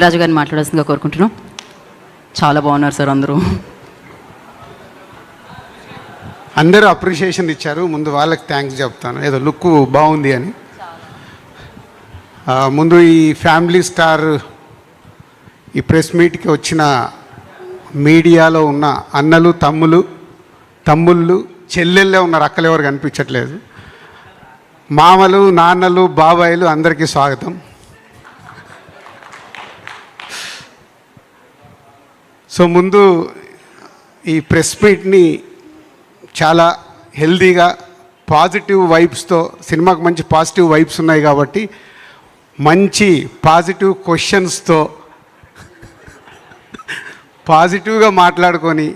రాజు గారిని మాట్లాడాల్సిందిగా కోరుకుంటున్నాం. చాలా బాగున్నారు సార్. అందరూ అప్రిషియేషన్ ఇచ్చారు. ముందు వాళ్ళకి థ్యాంక్స్ చెప్తాను, ఏదో లుక్ బాగుంది అని. ముందు ఈ ఫ్యామిలీ స్టార్ ఈ ప్రెస్ మీట్కి వచ్చిన మీడియాలో ఉన్న అన్నలు, తమ్ముళ్ళు, చెల్లెళ్ళే ఉన్నారు, అక్కలు ఎవరు కనిపించట్లేదు. మామలు, నాన్నలు, బాబాయిలు అందరికీ స్వాగతం. సో ముందు ఈ ప్రెస్ మీట్ని చాలా హెల్దీగా పాజిటివ్ వైబ్స్తో, సినిమాకి మంచి పాజిటివ్ వైబ్స్ ఉన్నాయి కాబట్టి మంచి పాజిటివ్ క్వశ్చన్స్తో పాజిటివ్గా మాట్లాడుకొని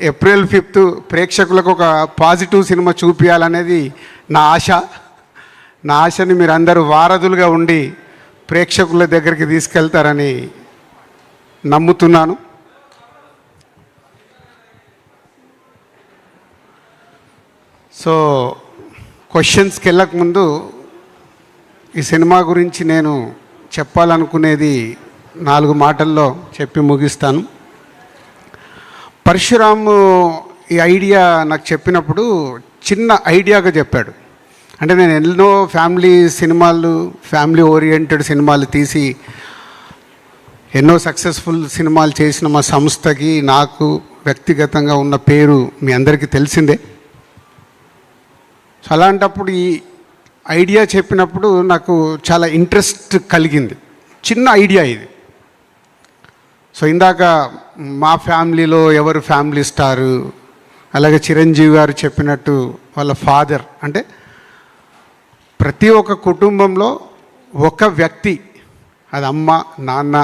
ఏప్రిల్ 5th ప్రేక్షకులకు ఒక పాజిటివ్ సినిమా చూపించాలనేది నా ఆశ. నా ఆశని మీరు అందరూ వారధులుగా ఉండి ప్రేక్షకుల దగ్గరికి తీసుకెళ్తారని నమ్ముతున్నాను. సో క్వశ్చన్స్కి వెళ్ళకముందు ఈ సినిమా గురించి నేను చెప్పాలనుకునేది 4 మాటల్లో చెప్పి ముగిస్తాను. పరశురామ్ ఈ ఐడియా నాకు చెప్పినప్పుడు చిన్న ఐడియాగా చెప్పాడు. అంటే నేను ఎన్నో ఫ్యామిలీ ఓరియంటెడ్ సినిమాలు తీసి ఎన్నో సక్సెస్ఫుల్ సినిమాలు చేసిన మా సంస్థకి నాకు వ్యక్తిగతంగా ఉన్న పేరు మీ అందరికీ తెలిసిందే. సో అలాంటప్పుడు ఈ ఐడియా చెప్పినప్పుడు నాకు చాలా ఇంట్రెస్ట్ కలిగింది. చిన్న ఐడియా ఇది. సో ఇందాక మా ఫ్యామిలీలో ఎవరు ఫ్యామిలీ స్టారు, అలాగే చిరంజీవి గారు చెప్పినట్టు వాళ్ళ ఫాదర్, అంటే ప్రతి ఒక్క కుటుంబంలో ఒక వ్యక్తి, అది అమ్మ, నాన్న,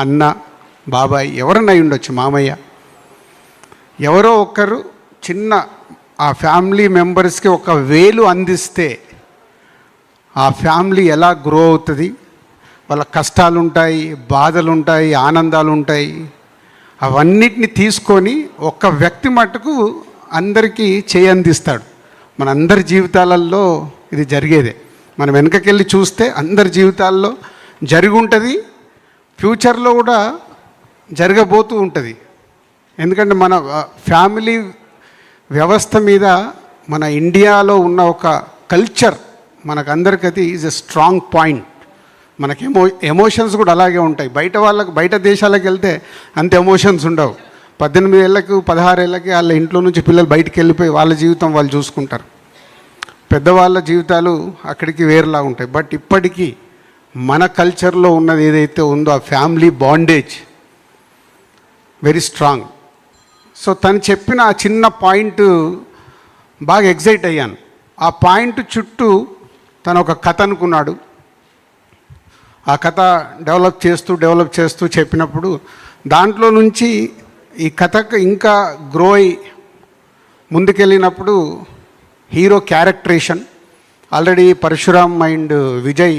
అన్న, బాబాయ్, ఎవరన్నా అయి ఉండొచ్చు, మామయ్య, ఎవరో ఒకరు చిన్న ఆ ఫ్యామిలీ మెంబర్స్కి ఒక వేలు అందిస్తే ఆ ఫ్యామిలీ ఎలా గ్రో అవుతుంది, వాళ్ళ కష్టాలు ఉంటాయి, బాధలు ఉంటాయి, ఆనందాలు ఉంటాయి, అవన్నిటిని తీసుకొని ఒక వ్యక్తి మటుకు అందరికీ అందిస్తాడు. మన అందరి జీవితాలలో ఇది జరిగేదే. మనం వెనకకెళ్ళి చూస్తే అందరి జీవితాల్లో జరిగి ఉంటుంది, ఫ్యూచర్లో కూడా జరగబోతూ ఉంటుంది. ఎందుకంటే మన ఫ్యామిలీ వ్యవస్థ మీద మన ఇండియాలో ఉన్న ఒక కల్చర్ మనకందరికీ అది ఈజ్ ఎ స్ట్రాంగ్ పాయింట్. మనకి ఎమోషన్స్ కూడా అలాగే ఉంటాయి. బయట దేశాలకు వెళ్తే అంత ఎమోషన్స్ ఉండవు. 18 ఏళ్ళకి 16 ఏళ్ళకి వాళ్ళ ఇంట్లో నుంచి పిల్లలు బయటికి వెళ్ళిపోయి వాళ్ళ జీవితం వాళ్ళు చూసుకుంటారు. పెద్దవాళ్ళ జీవితాలు అక్కడికి వేరేలా ఉంటాయి. బట్ ఇప్పటికీ మన కల్చర్లో ఉన్నది ఏదైతే ఉందో ఆ family bondage very strong. So తను చెప్పిన ఆ చిన్న పాయింట్ బాగా ఎగ్జైట్ అయ్యాను. ఆ పాయింట్ చుట్టూ తను ఒక కథ అనుకున్నాడు. ఆ కథ డెవలప్ చేస్తూ చెప్పినప్పుడు దాంట్లో నుంచి ఈ కథకు ఇంకా గ్రో అయి ముందుకెళ్ళినప్పుడు hero characterisation already Parasuram and Vijay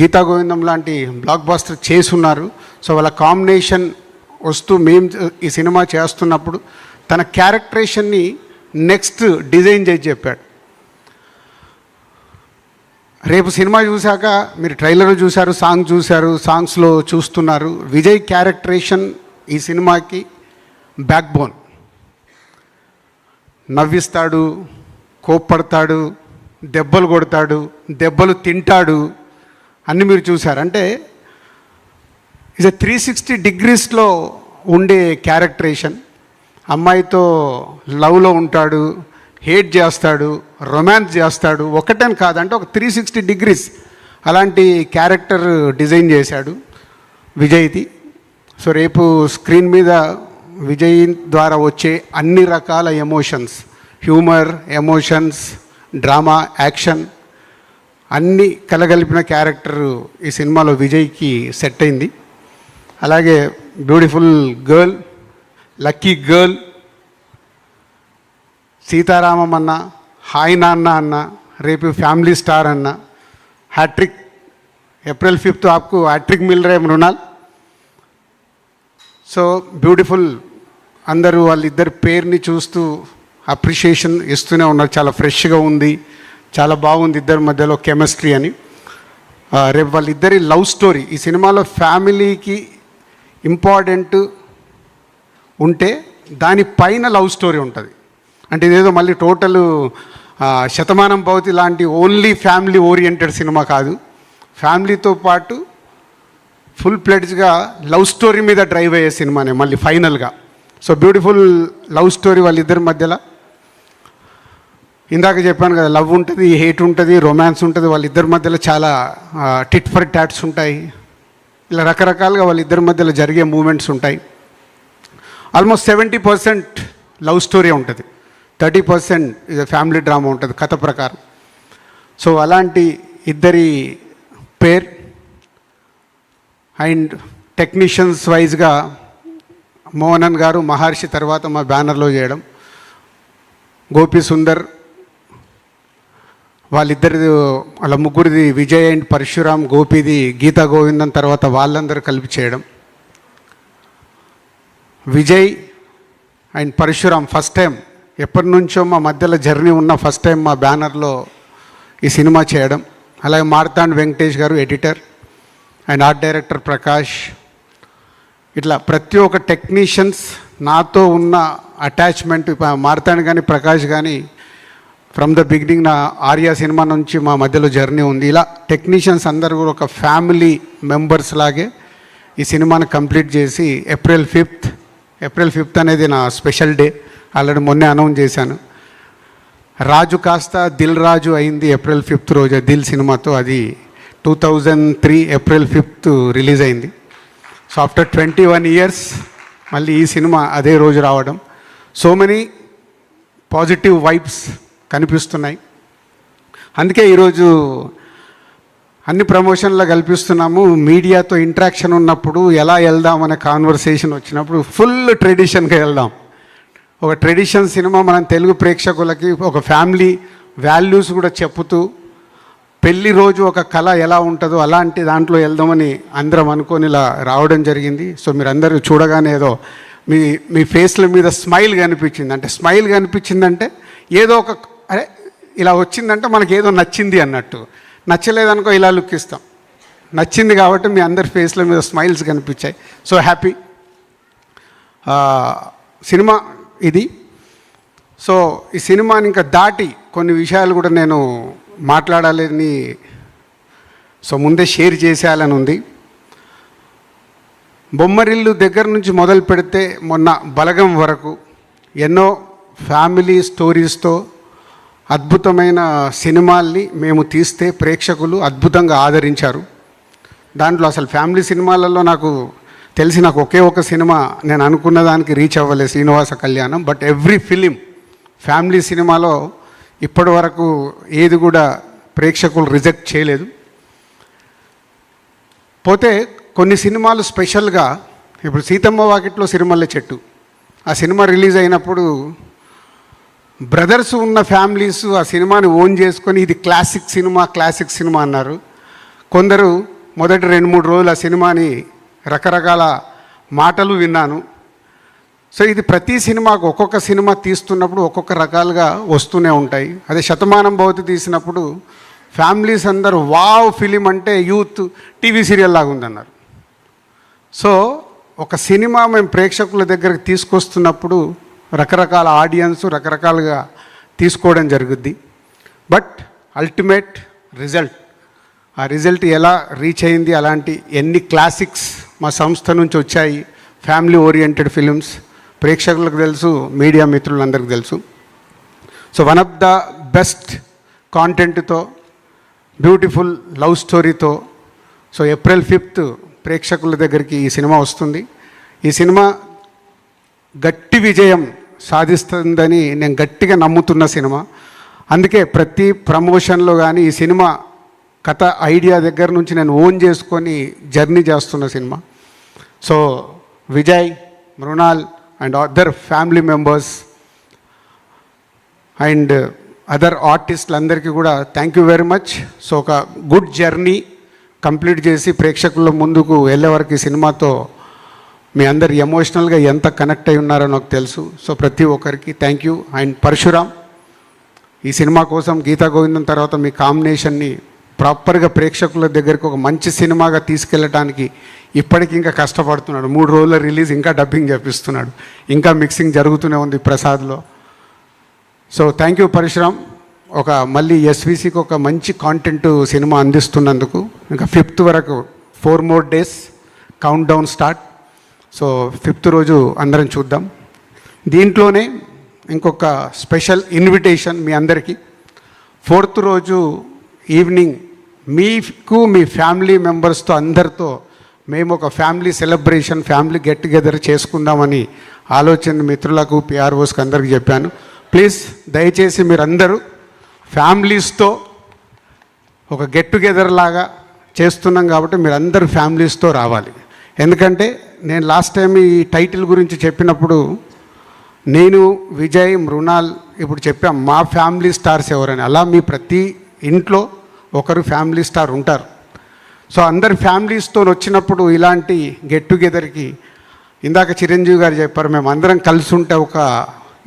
Geetha Govindam లాంటి బ్లాక్ బస్టర్ చేసున్నారు. సో వాళ్ళ కాంబినేషన్ వస్తూ మేము ఈ సినిమా చేస్తున్నప్పుడు తన క్యారెక్టరేషన్ని నెక్స్ట్ డిజైన్ చేసి చెప్పాడు. రేపు సినిమా చూశాక మీరు ట్రైలర్ చూశారు, సాంగ్స్లో చూస్తున్నారు. విజయ్ క్యారెక్టరేషన్ ఈ సినిమాకి బ్యాక్ బోన్. నవ్విస్తాడు, కోప్పడతాడు, దెబ్బలు కొడతాడు, దెబ్బలు తింటాడు, అన్నీ మీరు చూశారు. అంటే ఇది 360 degreesలో ఉండే క్యారెక్టరేషన్. అమ్మాయితో లవ్లో ఉంటాడు, హేట్ చేస్తాడు, రొమాన్స్ చేస్తాడు, ఒకటని కాదంటే ఒక 360 degrees అలాంటి క్యారెక్టర్ డిజైన్ చేశాడు విజయ్ది. సో రేపు స్క్రీన్ మీద విజయ్ ద్వారా వచ్చే అన్ని రకాల emotions, humour, emotions, drama, action అన్నీ కలగలిపిన క్యారెక్టర్ ఈ సినిమాలో విజయ్కి సెట్ అయింది. అలాగే beautiful girl, lucky girl, Sita Ramam అన్న, హాయ్ నాన్న అన్న, రేపు ఫ్యామిలీ స్టార్ అన్న, హ్యాట్రిక్. ఏప్రిల్ 5th आपको హ్యాట్రిక్ మిల్ రే మృణాల్. So beautiful. అందరూ వాళ్ళిద్దరి పేరుని చూస్తూ రేపు వాళ్ళిద్దరి లవ్ స్టోరీ ఈ సినిమాలో ఫ్యామిలీకి ఇంపార్టెంట్ ఉంటే దానిపైన లవ్ స్టోరీ ఉంటుంది. అంటే ఇదేదో మళ్ళీ టోటల్ శతమానం భవతి లాంటి ఓన్లీ ఫ్యామిలీ ఓరియంటెడ్ సినిమా కాదు. ఫ్యామిలీతో పాటు ఫుల్ ప్లెడ్జ్గా లవ్ స్టోరీ మీద డ్రైవ్ అయ్యే సినిమానే మళ్ళీ ఫైనల్గా. సో బ్యూటిఫుల్ లవ్ స్టోరీ వాళ్ళిద్దరి మధ్యలో. ఇందాక చెప్పాను కదా, లవ్ ఉంటుంది, హేట్ ఉంటుంది, రొమాన్స్ ఉంటుంది, వాళ్ళిద్దరి మధ్యలో చాలా టిట్ ఫర్ టాట్స్ ఉంటాయి. ఇలా రకరకాలుగా వాళ్ళిద్దరి మధ్యలో జరిగే మూమెంట్స్ ఉంటాయి. ఆల్మోస్ట్ 70% లవ్ స్టోరీ ఉంటుంది, 30% ఇది ఫ్యామిలీ డ్రామా ఉంటుంది కథ ప్రకారం. సో అలాంటి ఇద్దరి పేర్ అండ్ టెక్నీషియన్స్ వైజ్గా మోహనన్ గారు మహర్షి తర్వాత మా బ్యానర్లో చేయడం, గోపి సుందర్ వాళ్ళ ముగ్గురిది విజయ్ అండ్ పరశురామ్, గోపిది గీతా గోవిందం తర్వాత వాళ్ళందరూ కలిపి చేయడం. Vijay and Parashuram first time, ఎప్పటి నుంచో మా మధ్యలో జర్నీ ఉన్న ఫస్ట్ టైం మా బ్యానర్లో ఈ సినిమా చేయడం. అలాగే మార్తాండ్ వెంకటేష్ గారు editor and art director Prakash. ఇట్లా ప్రతి ఒక్క టెక్నీషియన్స్ నాతో ఉన్న అటాచ్మెంట్, మార్తాండ్ కానీ ప్రకాష్ కానీ ఫ్రమ్ ద బిగినింగ్ నా ఆర్యా సినిమా నుంచి మా మధ్యలో జర్నీ ఉంది. ఇలా టెక్నీషియన్స్ అందరూ కూడా ఒక ఫ్యామిలీ మెంబర్స్ లాగే ఈ సినిమాని కంప్లీట్ చేసి ఏప్రిల్ 5th అనేది నా స్పెషల్ డే. ఆల్రెడీ మొన్నే అనౌన్స్ చేశాను. రాజు కాస్త దిల్ రాజు అయింది ఏప్రిల్ 5th రోజు దిల్ సినిమాతో. అది 2003 ఏప్రిల్ 5th రిలీజ్ అయింది. సో ఆఫ్టర్ 21 years మళ్ళీ ఈ సినిమా అదే రోజు రావడం. సో మెనీ పాజిటివ్ వైబ్స్ కనిపిస్తున్నాయి. అందుకే ఈరోజు అన్ని ప్రమోషన్లో కల్పిస్తున్నాము. మీడియాతో ఇంటరాక్షన్ ఉన్నప్పుడు ఎలా వెళ్దాం అనే కాన్వర్సేషన్ వచ్చినప్పుడు ఫుల్ ట్రెడిషన్గా వెళ్దాం. ఒక ట్రెడిషన్ సినిమా మనం తెలుగు ప్రేక్షకులకి ఒక ఫ్యామిలీ వాల్యూస్ కూడా చెప్పుతూ, పెళ్లి రోజు ఒక కళ ఎలా ఉంటుందో అలాంటి దాంట్లో వెళ్దామని అందరం అనుకొని ఇలా రావడం జరిగింది. సో మీరందరూ చూడగానే ఏదో మీ ఫేస్ల మీద స్మైల్ కనిపించింది. అంటే స్మైల్ కనిపించిందంటే ఏదో ఒక అరే ఇలా వచ్చిందంటే మనకి ఏదో నచ్చింది అన్నట్టు. నచ్చలేదనుకో ఇలా లుక్ ఇస్తాం. నచ్చింది కాబట్టి మీ అందరి ఫేస్ల మీద స్మైల్స్ కనిపించాయి. సో హ్యాపీ సినిమా ఇది. సో ఈ సినిమాని ఇంకా దాటి కొన్ని విషయాలు కూడా నేను మాట్లాడాలని ముందే షేర్ చేసేయాలని ఉంది. బొమ్మరిల్లు దగ్గర నుంచి మొదలు పెడితే మొన్న బలగం వరకు ఎన్నో ఫ్యామిలీ స్టోరీస్తో అద్భుతమైన సినిమాల్ని మేము తీస్తే ప్రేక్షకులు అద్భుతంగా ఆదరించారు. దాంట్లో అసలు ఫ్యామిలీ సినిమాలలో నాకు ఒకే ఒక సినిమా నేను అనుకున్న దానికి రీచ్ అవ్వలేదు, Srinivasa Kalyanam. But every film family సినిమాలో ఇప్పటి వరకు ఏది కూడా ప్రేక్షకులు రిజెక్ట్ చేయలేదు. పోతే కొన్ని సినిమాలు స్పెషల్గా, ఇప్పుడు సీతమ్మ వాకిట్లో సిరిమల్లె చెట్టు ఆ సినిమా రిలీజ్ అయినప్పుడు బ్రదర్స్ ఉన్న ఫ్యామిలీస్ ఆ సినిమాని ఓన్ చేసుకొని ఇది క్లాసిక్ సినిమా అన్నారు. కొందరు మొదటి 2-3 రోజులు ఆ సినిమాని రకరకాల మాటలు విన్నాను. సో ఇది ప్రతి సినిమాకు ఒక్కొక్క సినిమా తీస్తున్నప్పుడు ఒక్కొక్క రకాలుగా వస్తూనే ఉంటాయి. అదే శతమానం భవతి తీసినప్పుడు ఫ్యామిలీస్ అందరూ వావ్ ఫిలిం అంటే యూత్ టీవీ సీరియల్ లాగా ఉందన్నారు. సో ఒక సినిమా మేము ప్రేక్షకుల దగ్గరికి తీసుకొస్తున్నప్పుడు రకరకాల ఆడియన్స్ రకరకాలుగా తీసుకోవడం జరుగుద్ది. బట్ అల్టిమేట్ ఆ రిజల్ట్ ఎలా రీచ్ అయింది, అలాంటి ఎన్ని క్లాసిక్స్ మా సంస్థ నుంచి వచ్చాయి, ఫ్యామిలీ ఓరియంటెడ్ ఫిలిమ్స్ ప్రేక్షకులకు తెలుసు, మీడియా మిత్రులందరికీ తెలుసు. So one of the best కాంటెంట్తో, బ్యూటిఫుల్ లవ్ స్టోరీతో సో ఏప్రిల్ 5th ప్రేక్షకుల దగ్గరికి ఈ సినిమా వస్తుంది. ఈ సినిమా గట్టి విజయం సాధిస్తుందని నేను గట్టిగా నమ్ముతున్న సినిమా. అందుకే ప్రతి ప్రమోషన్లో కానీ ఈ సినిమా కథ ఐడియా దగ్గర నుంచి నేను ఓన్ చేసుకొని జర్నీ చేస్తున్న సినిమా. So Vijay, Mrunal and other family members and other ఆర్టిస్టులందరికీ కూడా thank you very much. So ఒక గుడ్ జర్నీ కంప్లీట్ చేసి ప్రేక్షకుల ముందుకు వెళ్ళే వరకు ఈ సినిమాతో మీ అందరు ఎమోషనల్గా ఎంత కనెక్ట్ అయి ఉన్నారో నాకు తెలుసు. సో ప్రతి ఒక్కరికి థ్యాంక్ యూ. అండ్ పరశురామ్, ఈ సినిమా కోసం గీతా గోవిందం తర్వాత మీ కాంబినేషన్ని ప్రాపర్గా ప్రేక్షకుల దగ్గరికి ఒక మంచి సినిమాగా తీసుకెళ్ళటానికి ఇప్పటికి ఇంకా కష్టపడుతున్నాడు. 3 రోజుల రిలీజ్, ఇంకా డబ్బింగ్ చేపిస్తున్నాడు, ఇంకా మిక్సింగ్ జరుగుతూనే ఉంది ప్రసాద్లో. సో థ్యాంక్ యూ పరశురామ్, ఒక మళ్ళీ ఎస్విసికి ఒక మంచి కాంటెంట్ సినిమా అందిస్తున్నందుకు. ఇంకా 5th వరకు 4 more days count down start. So 5th రోజు అందరం చూద్దాం. దీంట్లోనే ఇంకొక స్పెషల్ ఇన్విటేషన్ మీ అందరికీ. 4th రోజు ఈవినింగ్ మీకు మీ ఫ్యామిలీ మెంబర్స్తో అందరితో మేము ఒక family celebration, family get together చేసుకుందామని ఆలోచన మిత్రులకు, పిఆర్ఓస్కి అందరికీ చెప్పాను. ప్లీజ్ దయచేసి మీరందరూ ఫ్యామిలీస్తో ఒక గెట్ టుగెదర్ లాగా చేస్తున్నాం కాబట్టి మీరందరూ ఫ్యామిలీస్తో రావాలి. ఎందుకంటే నేను లాస్ట్ టైం ఈ టైటిల్ గురించి చెప్పినప్పుడు నేను, విజయ్, మృణాల్ ఇప్పుడు చెప్పాం మా ఫ్యామిలీ స్టార్స్ ఎవరని. అలా మీ ప్రతి ఇంట్లో ఒకరు ఫ్యామిలీ స్టార్ ఉంటారు. సో అందరు ఫ్యామిలీస్తో వచ్చినప్పుడు ఇలాంటి గెట్ టుగెదర్కి, ఇందాక చిరంజీవి గారు చెప్పారు మేము అందరం కలిసి ఉంటే ఒక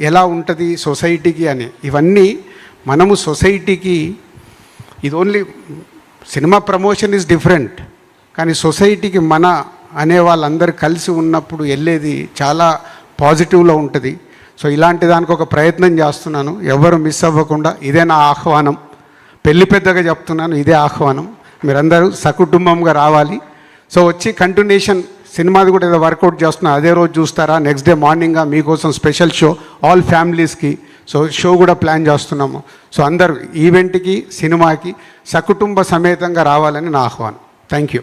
ఎలా ఉంటుంది సొసైటీకి అని. ఇవన్నీ మనము సొసైటీకి, ఇది only cinema promotion is different, కానీ సొసైటీకి మన అనే వాళ్ళందరూ కలిసి ఉన్నప్పుడు వెళ్ళేది చాలా పాజిటివ్లో ఉంటుంది. సో ఇలాంటి దానికి ఒక ప్రయత్నం చేస్తున్నాను, ఎవరు మిస్ అవ్వకుండా. ఇదే నా ఆహ్వానం, పెళ్లి పెద్దగా చెప్తున్నాను, ఇదే ఆహ్వానం. మీరందరూ సకుటుంబంగా రావాలి. సో వచ్చి కంటిన్యూషన్ సినిమాది కూడా ఏదో వర్కౌట్ చేస్తున్నా, అదే రోజు చూస్తారా, నెక్స్ట్ డే మార్నింగ్గా మీకోసం స్పెషల్ షో ఆల్ ఫ్యామిలీస్కి. సో షో కూడా ప్లాన్ చేస్తున్నాము. సో అందరూ ఈవెంట్కి, సినిమాకి సకుటుంబ సమేతంగా రావాలని నా ఆహ్వానం. Thank you.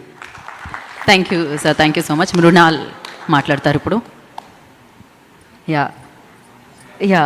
Thank you sir, thank you so much. Mrunal మాట్లాడతారు ఇప్పుడు. యా